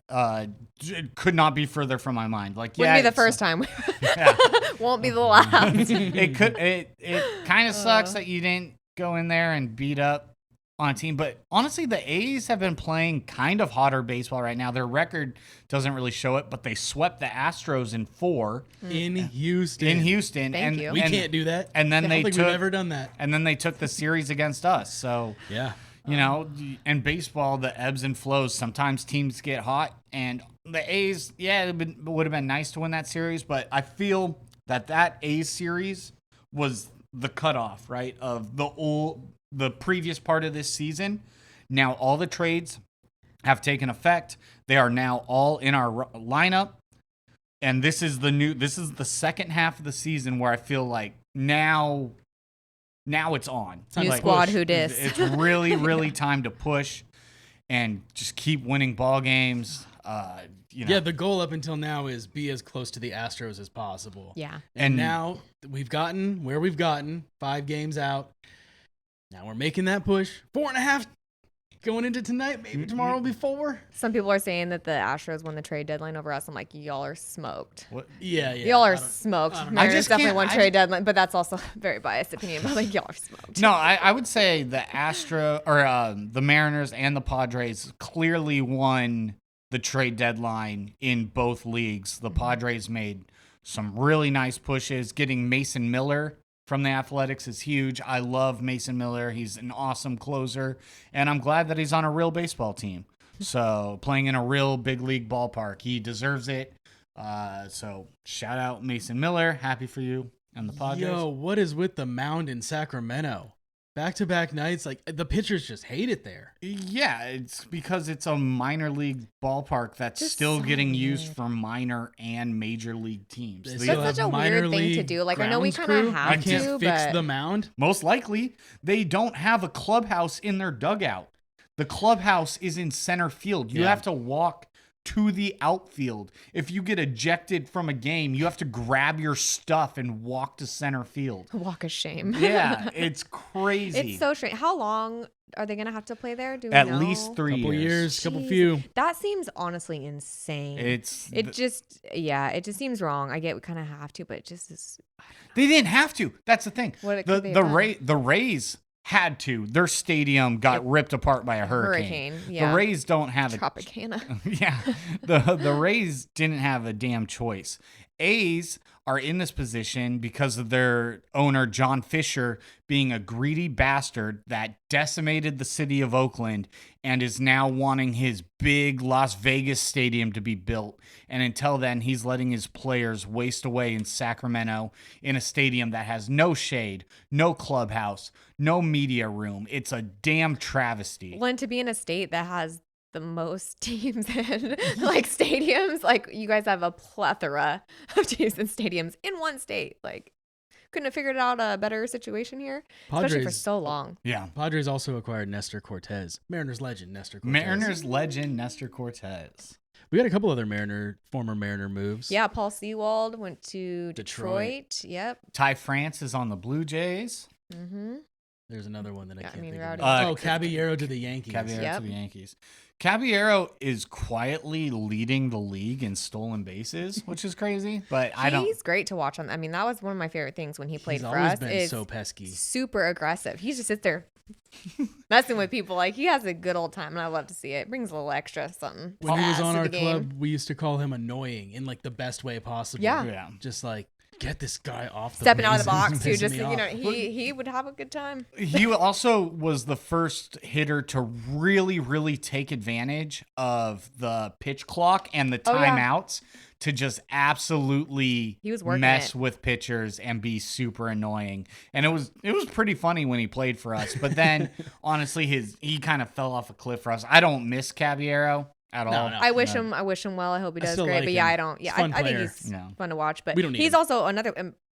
could not be further from my mind. Like, Wouldn't yeah, be the first time. Yeah. Won't be the last. It kind of sucks that you didn't go in there and beat up on a team, but honestly, the A's have been playing kind of hotter baseball right now. Their record doesn't really show it, but they swept the Astros in 4 In Houston. Thank you. We can't do that. And then I they don't think took we've ever done that. and then they took the series against us. So Yeah. you know, in baseball, the ebbs and flows. Sometimes teams get hot, and the A's, yeah, it would have been nice to win that series, but I feel that A's series was the cutoff, right, of the previous part of this season. Now all the trades have taken effect. They are now all in our lineup, and this is the second half of the season where I feel like now it's on. New Like, squad, push. who dis? It's really, really time to push and just keep winning ball games. Yeah, the goal up until now is be as close to the Astros as possible. Yeah. And now we've gotten where we've gotten, 5 games out. Now we're making that push. 4.5 going into tonight. Maybe tomorrow will be 4. Some people are saying that the Astros won the trade deadline over us. I'm like, y'all are smoked. What? Yeah. Y'all are I don't- smoked. I don't know. Mariners just definitely can't- won I trade deadline, but that's also a very biased opinion. But like, y'all are smoked. No, I would say the the Mariners and the Padres clearly won the trade deadline in both leagues. The Padres made some really nice pushes. Getting Mason Miller from the Athletics is huge. I love Mason Miller. He's an awesome closer, and I'm glad that he's on a real baseball team. So playing in a real big league ballpark, he deserves it. So shout out Mason Miller. Happy for you and the Padres. Yo, what is with the mound in Sacramento? Back-to-back nights, like the pitchers just hate it there. Yeah, it's because it's a minor league ballpark that's Just still so getting weird. used for minor and major league teams. They They- still That's have such a minor weird thing to league do. Like, I know we grounds kinda crew. have I can't to, fix but- the mound. most likely, they don't have a clubhouse in their dugout. The clubhouse is in center field. You Yeah. have to walk to the outfield. If you get ejected from a game, you have to grab your stuff and walk to center field. Walk of shame. Yeah, it's crazy. It's so strange. How long are they going to have to play there? Do we At know? least 3 Couple years, couple Jeez. few. That seems honestly insane. It just seems wrong. I get we kind of have to, but it just is. They didn't have to. That's the thing. What The could they have the Rays had to. Their stadium got ripped apart by a hurricane. Yeah. The Rays don't have Tropicana. Yeah. The Rays didn't have a damn choice. A's are in this position because of their owner, John Fisher, being a greedy bastard that decimated the city of Oakland and is now wanting his big Las Vegas stadium to be built. And until then, he's letting his players waste away in Sacramento in a stadium that has no shade, no clubhouse, no media room. It's a damn travesty. Well, and to be in a state that has the most teams in like stadiums, like you guys have a plethora of teams and stadiums in one state. Like, couldn't have figured out a better situation here, especially for Padres, so long. Yeah. Padres also acquired Nestor Cortez, Mariners legend Nestor Cortez. Mariners legend Nestor Cortez. We got a couple other former Mariner moves. Yeah, Paul Sewald went to Detroit. Detroit. Yep. Ty France is on the Blue Jays. Mm-hmm. There's another one that I Yeah, I can't mean, think of. Rowdy. Caballero to the Yankees. Caballero Yep. to the Yankees. Caballero is quietly leading the league in stolen bases, which is crazy. But I don't. He's great to watch on. I mean, that was one of my favorite things when he played He's for always us. been Is so pesky. super aggressive. He just sits there messing with people. Like, he has a good old time, and I love to see it. Brings a little extra something. When he was sass on to our the game. club, we used to call him annoying in like the best way possible. Yeah. Yeah. Just like, get this guy off the Stepping out of the bases. box, too. Pissing Just, me you know, off. he would have a good time. He also was the first hitter to really, really take advantage of the pitch clock and the Oh, yeah. timeouts to just absolutely He was working mess it. with pitchers and be super annoying. And it was pretty funny when he played for us. But then, honestly, he kind of fell off a cliff for us. I don't miss Caballero at all. no. I wish him well. I hope he I does still great. like But yeah, him. I don't. Yeah, He's a fun I think player. he's No. fun to watch. But We don't need he's him. also another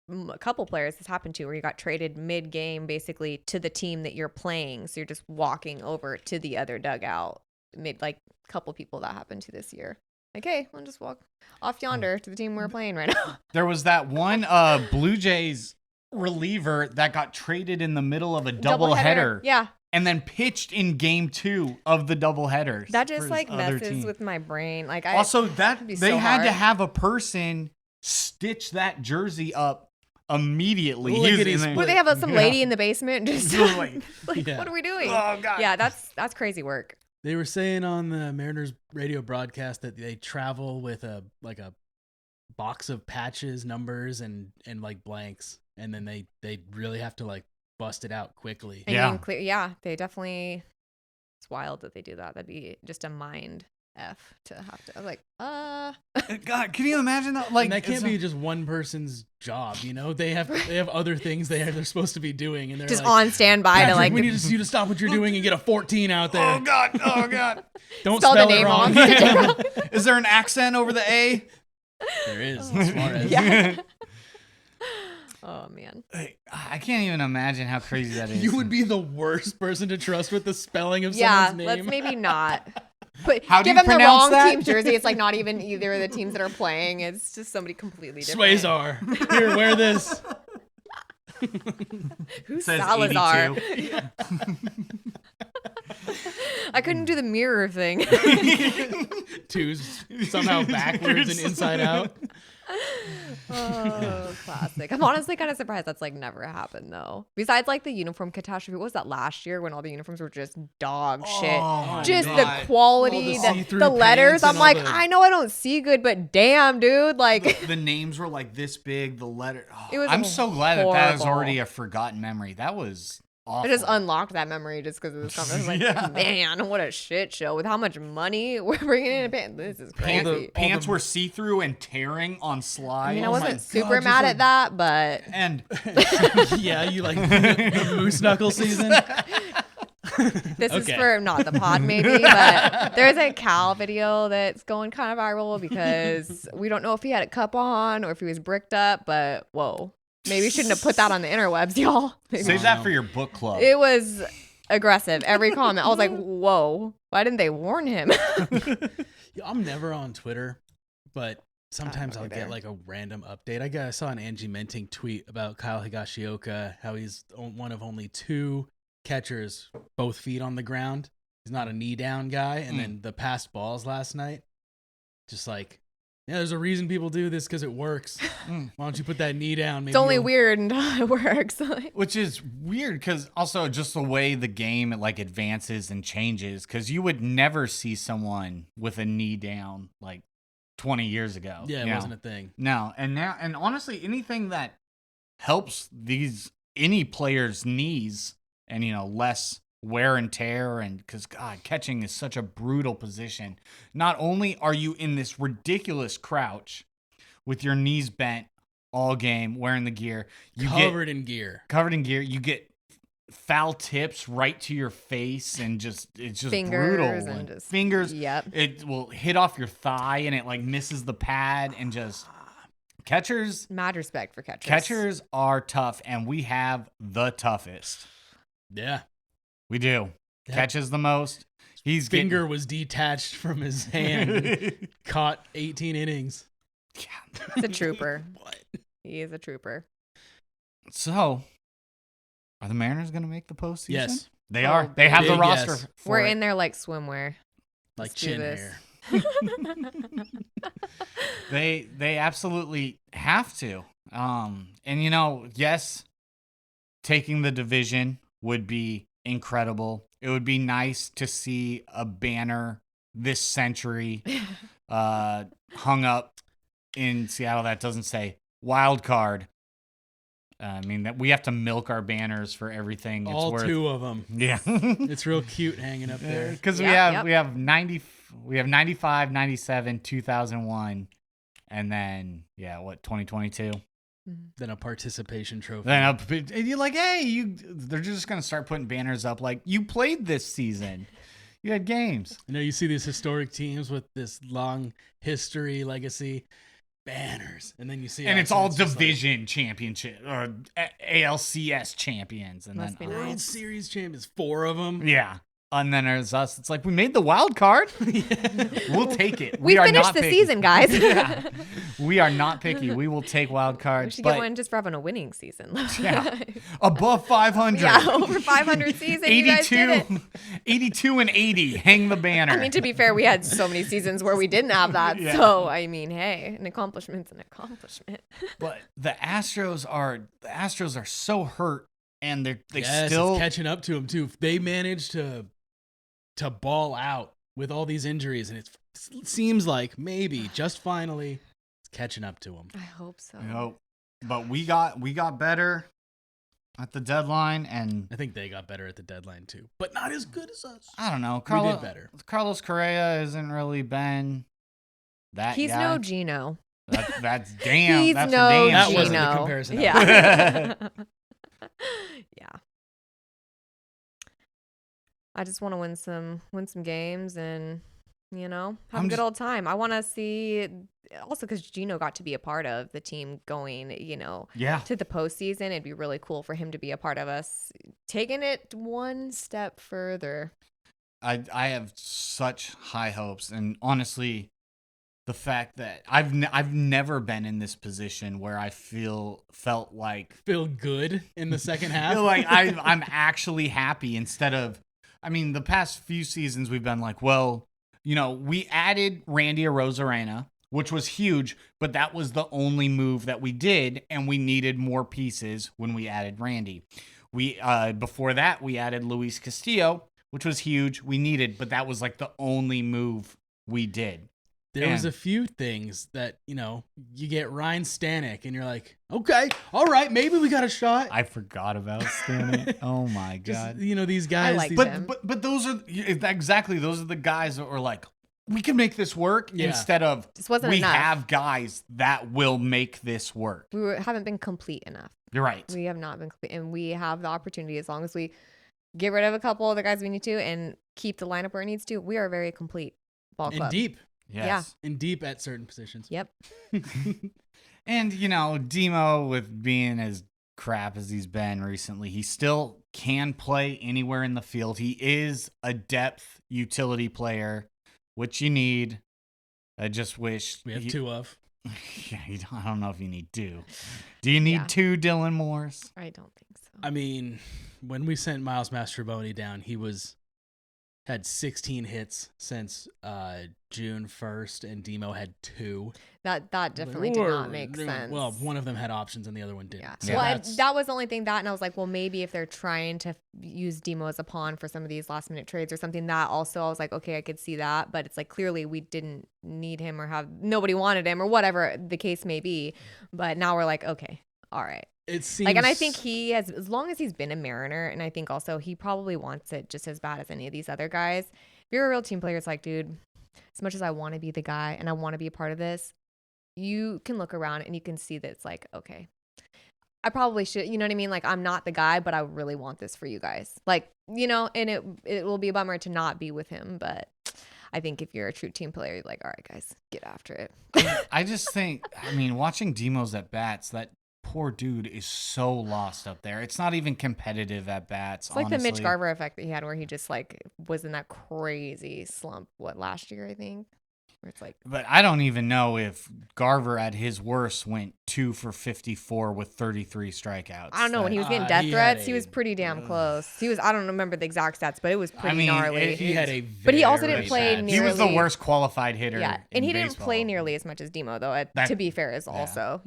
a couple players this happened to where you got traded mid-game basically to the team that you're playing. So you're just walking over to the other dugout. Like a couple people that happened to this year. Like, hey, I'll just walk off yonder to the team we're playing right now. There was that one Blue Jays reliever that got traded in the middle of a doubleheader. Yeah. And then pitched in game 2 of the doubleheaders. That for just his like other messes team. with my brain. Like Also, that it'd be they so had to hard. have a person stitch that jersey up immediately. Look He was at his in there- Would they have some lady in the basement just Just like, Yeah. what are we doing? oh god. Yeah, that's crazy work. They were saying on the Mariners radio broadcast that they travel with a box of patches, numbers, and like blanks, and then they really have to like bust it out quickly. And Yeah. you can clear, yeah, they definitely. It's wild that they do that. That'd be just a mind f to have to. I was like, God, can you imagine that? Like And that can't it's be just one person's job, you know. They have other things they're supposed to be doing, and they're just like, on standby to "Patrick, like we need you to stop what you're doing and get a 14 out there. Oh god, oh god. Don't spell the spell it name wrong." wrong. Is there an accent over the A? There is. Suarez. Yeah. Oh man. I can't even imagine how crazy that is. You would be the worst person to trust with the spelling of Yeah, someone's name. let's maybe not. But How do give you them the pronounce wrong that? team jersey. It's like not even either of the teams that are playing. It's just somebody completely different. Swayzar. Here, wear this. Who's Says Salazar? 82. I couldn't do the mirror thing. Two's somehow backwards and inside out. Oh, classic. I'm honestly kind of surprised that's like never happened though. Besides like the uniform catastrophe, what was that last year when all the uniforms were just dog shit? Oh, my Just God. the quality, All the the see-through letters. pants and I'm all like, the- I know I don't see good, but damn, dude, like The names were like this big, the letter. Oh, It was I'm so glad that is horrible. already a forgotten memory. That was awful. I just unlocked that memory just because of this conversation. Like, Yeah. man, what a shit show with how much money we're bringing in. This is crazy. Pants were see-through and tearing on slides. I mean, I Oh my wasn't God, super just mad like- at that, but And Yeah, you like the moose knuckle season. this is Okay. for not the pod maybe, but there's a Cal video that's going kind of viral because we don't know if he had a cup on or if he was bricked up, but whoa. Maybe shouldn't have put that on the interwebs, y'all. Maybe. save that for your book club. It was aggressive. Every comment. I was like, whoa, why didn't they warn him? I'm never on Twitter, but sometimes I'm I'll not either. get like a random update. I saw an Angie Menting tweet about Kyle Higashioka, how he's one of only 2 catchers, both feet on the ground. He's not a knee down guy. And then the passed balls last night, just like, yeah, there's a reason people do this because it works. Why don't you put that knee down? Maybe It's only you'll- weird until it works. Which is weird because also just the way the game like advances and changes, because you would never see someone with a knee down like 20 years ago. Yeah, you it know? wasn't a thing. No, and honestly, anything that helps any player's knees and less wear and tear, and because God, catching is such a brutal position. Not only are you in this ridiculous crouch with your knees bent all game, wearing the gear, Covered in gear. you get foul tips right to your face, and it's just Fingers brutal. and just- fingers. Yep. It will hit off your thigh, and it like misses the pad, and just catchers. Mad respect for catchers. Catchers are tough, and we have the toughest. Yeah. We do. Yeah. Catches the most. He's Finger was detached from his hand. Caught 18 innings. He's a trooper. What? He is a trooper. So, Are the Mariners going to make the postseason? Yes. They Oh, are. They have the big roster yes. for We're it. in there like swimwear. Like Let's do chin this. hair. They absolutely have to. And yes, taking the division would be incredible. It would be nice to see a banner this century hung up in Seattle that doesn't say wild card. I mean, that we have to milk our banners for everything it's All worth. 2 of them. Yeah. It's real cute hanging up there. Because Yep. we have 95, 97, 2001, and then 2022. Then a participation trophy. Then and you're like, hey, they're just gonna start putting banners up like you played this season. You had games. You see these historic teams with this long history, legacy, banners, and then you see And us, it's all just like, division championship or ALCS champions, and Must then be World nice. Series champions, 4 of them. yeah. And then there's us. It's like we made the wild card. We'll take it. We are finished not the picky. season, guys. Yeah. We are not picky. We will take wild We cards. should But get one just for having a winning season. yeah, above 500. Yeah, over 500 season. You guys did it. 82 and 80. Hang the banner. I mean, to be fair, we had so many seasons where we didn't have that. Yeah. So, I mean, hey, an accomplishment's an accomplishment. But the Astros are so hurt, and they Yes, still it's catching up to them too. They managed to ball out with all these injuries, and it seems like maybe just finally it's catching up to them. I hope so. But we got better at the deadline, and I think they got better at the deadline too, but not as good as us. I don't know. We did better. Carlos Correa hasn't really been that. He's guy. no Gino. That's damn. He's that's no for damn That sure. wasn't the Gino. comparison I Yeah. Yeah. I just want to win some games and have I'm a good just- old time. I want to see also because Gino got to be a part of the team going, Yeah. to the postseason. It'd be really cool for him to be a part of us taking it one step further. I have such high hopes, and honestly, the fact that I've never been in this position where I felt like Feel good in the second I half. feel like I'm actually happy instead of, I mean, the past few seasons we've been like, well, we added Randy Arozarena, which was huge, but that was the only move that we did, and we needed more pieces when we added Randy. We before that we added Luis Castillo, which was huge. We needed, but that was like the only move we did. There was And- a few things that, you get Ryan Stanek and you're like, okay, all right, maybe we got a shot. I forgot about Stanley. Oh my Just, god. these guys. like these- them. But those are exactly those are the guys that were like, we can make this work Yeah. instead of Just wasn't we enough. have guys that will make this work. Haven't been complete enough. You're right. We have not been complete, and we have the opportunity as long as we get rid of a couple of the guys we need to and keep the lineup where it needs to. We are a very complete ball and club. deep. Yes. And deep at certain positions. Yep. And Demo with being as crap as he's been recently, he still can play anywhere in the field. He is a depth utility player, which you need. I just wish We have 2 of. Yeah, I don't know if you need 2. Do you need Yeah. 2 Dylan Moores? I don't think so. I mean, when we sent Miles Mastrobuoni down, he had 16 hits since June 1st, and Demo had 2. That definitely did not make sense. Well, one of them had options, and the other one didn't. Yeah. So Well, that's- that was the only thing and I was like, well, maybe if they're trying to use Demo as a pawn for some of these last minute trades or something, that also I was like, okay, I could see that, but it's like clearly we didn't need him or nobody wanted him or whatever the case may be. But now we're like, okay, all right. it seems Like, and I think he has, as long as he's been a Mariner, and I think also he probably wants it just as bad as any of these other guys. If you're a real team player, it's like, dude, as much as I want to be the guy and I want to be a part of this, you can look around and you can see that it's like, okay, I probably should, you know what I mean? Like, I'm not the guy, but I really want this for you guys. Like, and it will be a bummer to not be with him, but I think if you're a true team player, you're like, all right, guys, get after it. I just think, watching Demo's at bats, that poor dude is so lost up there. It's not even competitive at bats. It's like the Mitch honestly. Garver effect that he had where he just like was in that crazy slump, last year, I think. Where it's like, But I don't even know if Garver at his worst went 2 for 54 with 33 strikeouts. I don't know, when he was getting he death had threats, he a- was pretty damn close. He was, I don't remember the exact stats, but it was pretty mean, gnarly. He had a But he also very didn't play bad He was the nearly- worst qualified hitter. Yeah, and he didn't baseball. play nearly as much as Demo, though, to be fair, is also,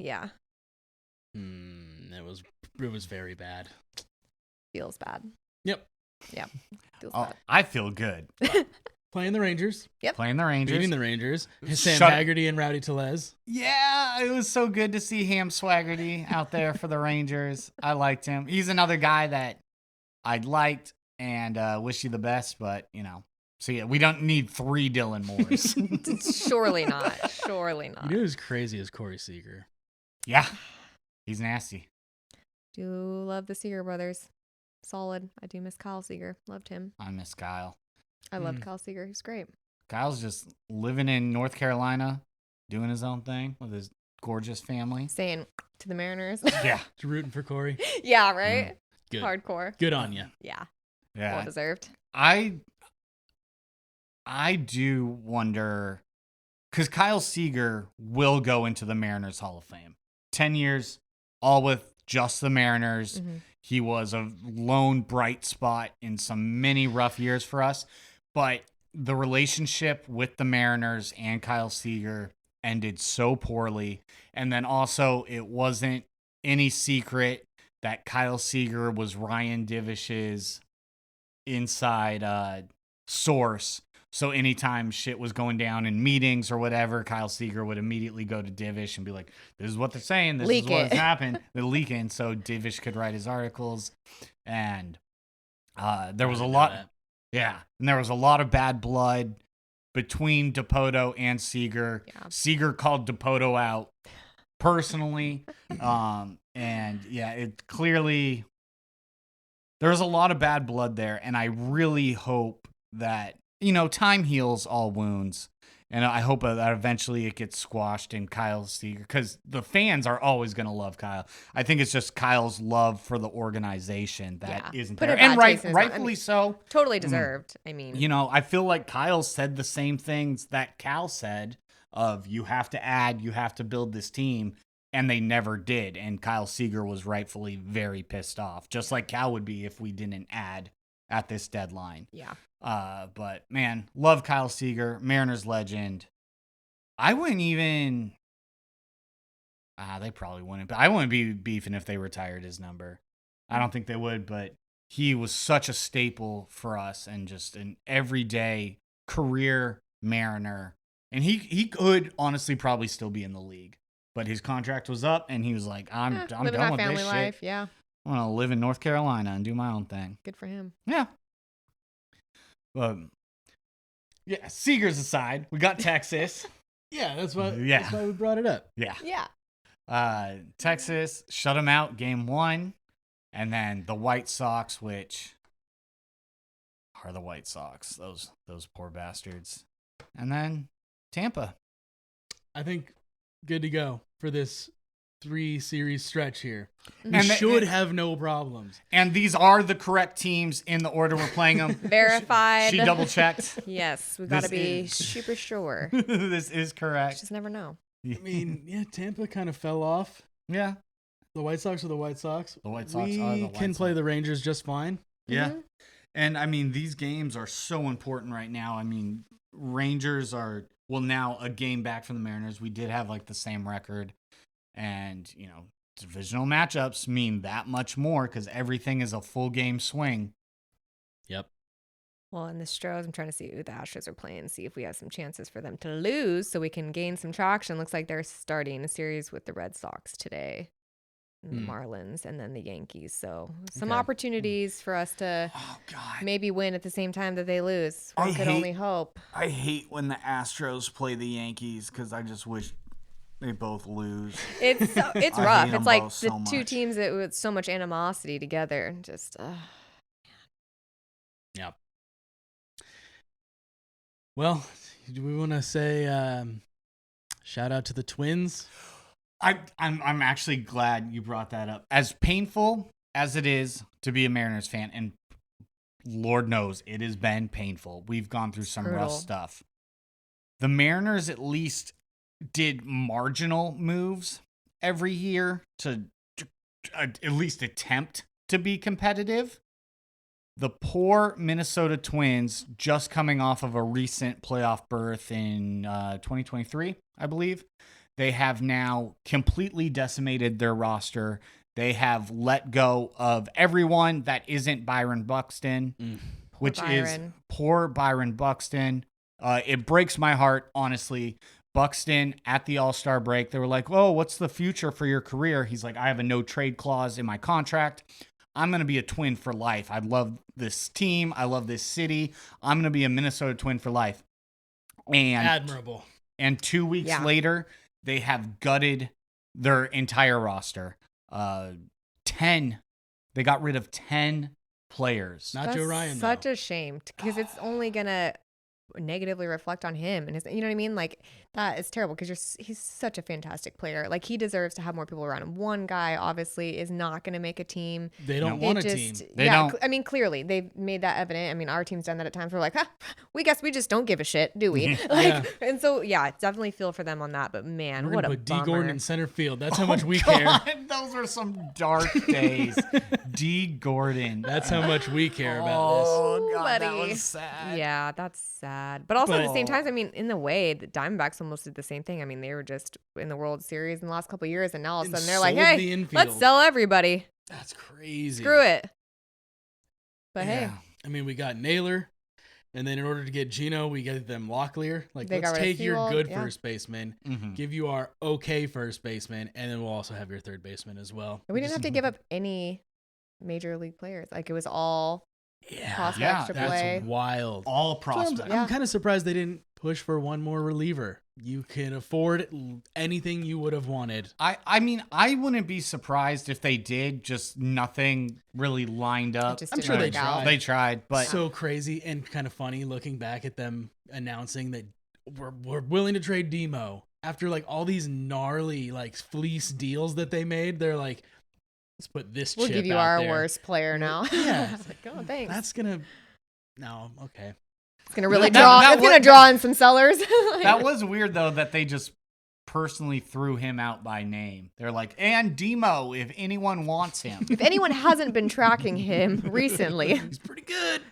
It was very bad. feels bad. Yep. Yeah, feels Oh, bad. I feel good Playing the Rangers. playing the Rangers. Beating the Rangers. Sam Shut- Haggerty and Rowdy Tellez. Yeah, it was so good to see Ham Swaggerty out there for the Rangers. I liked him. He's another guy that I liked and wish you the best, but, so yeah, we don't need 3 Dylan Moores. Surely not. Surely not. You know who's crazy as Corey Seager? Yeah, he's nasty. Do love the Seager brothers. Solid. I do miss Kyle Seager. Loved him. I miss Kyle. I loved Kyle Seager. He's great. Kyle's just living in North Carolina, doing his own thing with his gorgeous family. Saying to the Mariners. Yeah. Just rooting for Corey. Yeah, right? Good. Hardcore. Good on you. Yeah. Yeah. Well deserved. I do wonder, because Kyle Seager will go into the Mariners Hall of Fame. 10 years, all with just the Mariners. Mm-hmm. He was a lone bright spot in some many rough years for us. But the relationship with the Mariners and Kyle Seager ended so poorly. And then also, it wasn't any secret that Kyle Seager was Ryan Divish's inside source. So anytime shit was going down in meetings or whatever, Kyle Seager would immediately go to Divish and be like, this is what they're saying. This Leak is what's it. happened. They're leaking. So Divish could write his articles. And there was a lot. Yeah. And there was a lot of bad blood between DePoto and Seager. Yeah. Seager called DePoto out personally. And yeah, it clearly, there was a lot of bad blood there. And I really hope that, time heals all wounds. And I hope that eventually it gets squashed in Kyle Seager, because the fans are always going to love Kyle. I think it's just Kyle's love for the organization that isn't Put there. a bad And taste in his mouth. rightfully so. Totally deserved. I mean, I feel like Kyle said the same things that Cal said of, you have to add, you have to build this team. And they never did. And Kyle Seager was rightfully very pissed off, just like Cal would be if we didn't add at this deadline. yeah. But man, love Kyle Seager, Mariners legend. I wouldn't even. They probably wouldn't. But I wouldn't be beefing if they retired his number. I don't think they would, but he was such a staple for us and just an everyday career Mariner. And he could honestly probably still be in the league. But his contract was up, and he was like, I'm Living done that with family this life. shit. Yeah. I want to live in North Carolina and do my own thing. Good for him. Yeah. Yeah, Seager's aside. We got Texas. Yeah, that's why we brought it up. Yeah. Yeah. Texas shut them out game 1. And then the White Sox, which are the White Sox. Those poor bastards. And then Tampa. I think good to go for this 3-series stretch here. We And should have no problems. And these are the correct teams in the order we're playing them. Verified. She double checked. Yes, we got to This be is- super sure. This is correct. Just never know. I mean, yeah, Tampa kind of fell off. Yeah. The White Sox are the White Sox. The White Sox we are the White can play Sox. the Rangers just fine. Yeah. Mhm. And I mean, these games are so important right now. I mean, Rangers are, now a game back from the Mariners. We did have like the same record. And, divisional matchups mean that much more because everything is a full game swing. Yep. Well, in the Stros, I'm trying to see who the Astros are playing, see if we have some chances for them to lose so we can gain some traction. Looks like they're starting a series with the Red Sox today, and the Marlins, and then the Yankees. So some Okay. opportunities for us to Oh, God. maybe win at the same time that they lose. One I could hate- only hope. I hate when the Astros play the Yankees because I just wish they both lose. It's it's I hate rough. them It's like both the so two much. teams that with so much animosity together. Just Yep. Well, do we want to say shout out to the Twins? I'm actually glad you brought that up. As painful as it is to be a Mariners fan, and Lord knows it has been painful. We've gone through some rough brutal. stuff. the Mariners at least did marginal moves every year to at least attempt to be competitive. The poor Minnesota Twins, just coming off of a recent playoff berth in 2023, I believe, they have now completely decimated their roster. They have let go of everyone that isn't Byron Buxton, poor Byron Buxton. It breaks my heart, honestly. Buxton at the All-Star break, they were like, "Oh, what's the future for your career?" He's like, "I have a no trade clause in my contract. I'm going to be a Twin for life. I love this team. I love this city. I'm going to be a Minnesota Twin for life." And admirable. And 2 weeks later, they have gutted their entire roster. 10. They got rid of 10 players. Not Joe Ryan, such a shame, because it's only going to negatively reflect on him and his, you know what I mean? Like, that is terrible, because he's such a fantastic player. Like, he deserves to have more people around him. One guy obviously is not going to make a team. They don't want a team. They don't. I mean, clearly they've made that evident. I mean, our team's done that at times. We're like, we guess we just don't give a shit, do we? And so definitely feel for them on that. But man, we're what a put bummer. D. Gordon in center field. That's how much we care. Those are some dark days. D. Gordon. That's how much we care about this. Oh God, buddy. that was sad. Yeah, that's sad. But also at the same time, I mean, in the way, the Diamondbacks almost did the same thing. I mean, they were just in the World Series in the last couple of years, and now all of a sudden they're like, "Hey, let's sell everybody." That's crazy. Screw it. But hey, I mean, we got Naylor, and then in order to get Gino, we get them Locklear. Like, They let's got rid of take your Fuel, good yeah. first baseman, Mhm. give you our okay first baseman, and then we'll also have your third baseman as well. we didn't have to give up any major league players. Like, it was all prospects to play. That's wild. All So prospects. I'm kind of surprised they didn't push for one more reliever. You can afford anything you would have wanted. I mean, I wouldn't be surprised if they did. Just nothing really lined up. Just I'm didn't sure they work out. tried. They tried, but So crazy and kind of funny looking back at them announcing that we're willing to trade Demo after like all these gnarly like fleece deals that they made. They're like, let's put this. We'll chip give you out our there. worst player now. Yeah. It's like, oh, thanks. That's gonna. No, okay. It's gonna really That It's gonna draw in some sellers. that was weird though that they just personally threw him out by name. They're like, "And Demo, if anyone wants him." If anyone hasn't been tracking him recently, He's pretty good.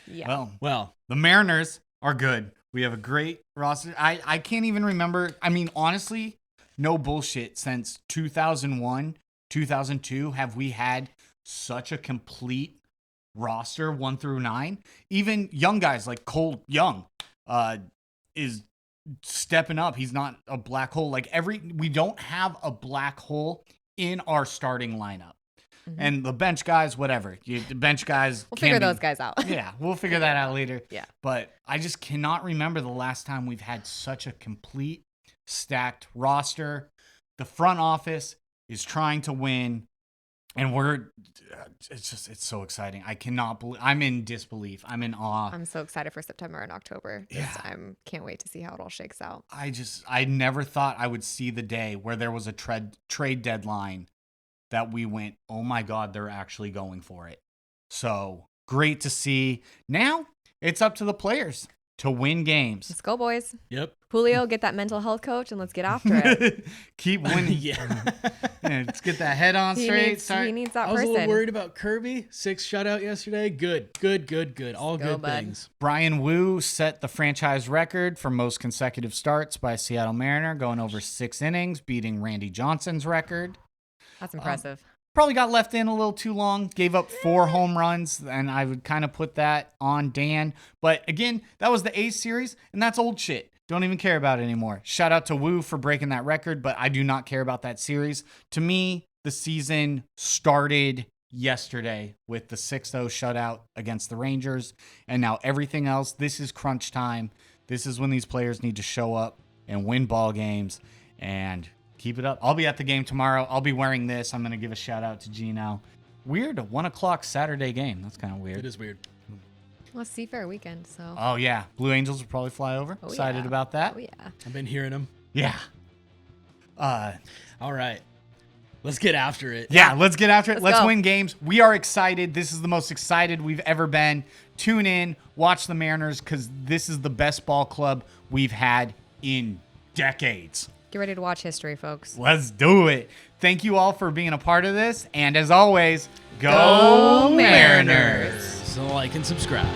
yeah. Well, The Mariners are good. We have a great roster. I can't even remember. I mean, honestly, no bullshit. Since 2001, 2002, have we had such a complete roster 1 through 9? Even young guys like Cole Young is stepping up. He's not a black hole. Like we don't have a black hole in our starting lineup. And the bench guys, whatever. The bench guys. We'll figure those guys out. Yeah, we'll figure that out later. Yeah. But I just cannot remember the last time we've had such a complete, stacked roster. The front office is trying to win, and it's so exciting. I cannot believe, I'm in disbelief. I'm in awe. I'm so excited for September and October. Can't wait to see how it all shakes out. I never thought I would see the day where there was a trade deadline that we went, oh my God, they're actually going for it. So great to see. Now it's up to the players to win games. Let's go, boys. yep. Julio, get that mental health coach and let's get after it. Keep winning. Yeah. Yeah, let's get that head on straight. He needs that I was person. a little worried about Kirby. 6 shutout yesterday. Good. All go, good bud. things. Brian Wu set the franchise record for most consecutive starts by a Seattle Mariner, going over 6 innings, beating Randy Johnson's record. That's impressive. Probably got left in a little too long, gave up 4 home runs, and I would kind of put that on Dan. But again, that was the A's series, and that's old shit. Don't even care about it anymore. Shout out to Wu for breaking that record, but I do not care about that series. To me, the season started yesterday with the 6-0 shutout against the Rangers, and now everything else, this is crunch time. This is when these players need to show up and win ball games, and keep it up. I'll be at the game tomorrow. I'll be wearing this. I'm going to give a shout out to Gino. Weird, a 1 o'clock Saturday game. That's kind of weird. It is weird. Well, Seafair weekend, so. Oh, yeah. Blue Angels will probably fly over. Oh, Excited yeah. about that. Oh, yeah. I've been hearing them. Yeah. All right. Let's get after it. Yeah, let's get after it. Let's go. win games. We are excited. This is the most excited we've ever been. Tune in, watch the Mariners, because this is the best ball club we've had in decades. Get ready to watch history, folks. Let's do it. Thank you all for being a part of this. And as always, go Mariners. So like and subscribe.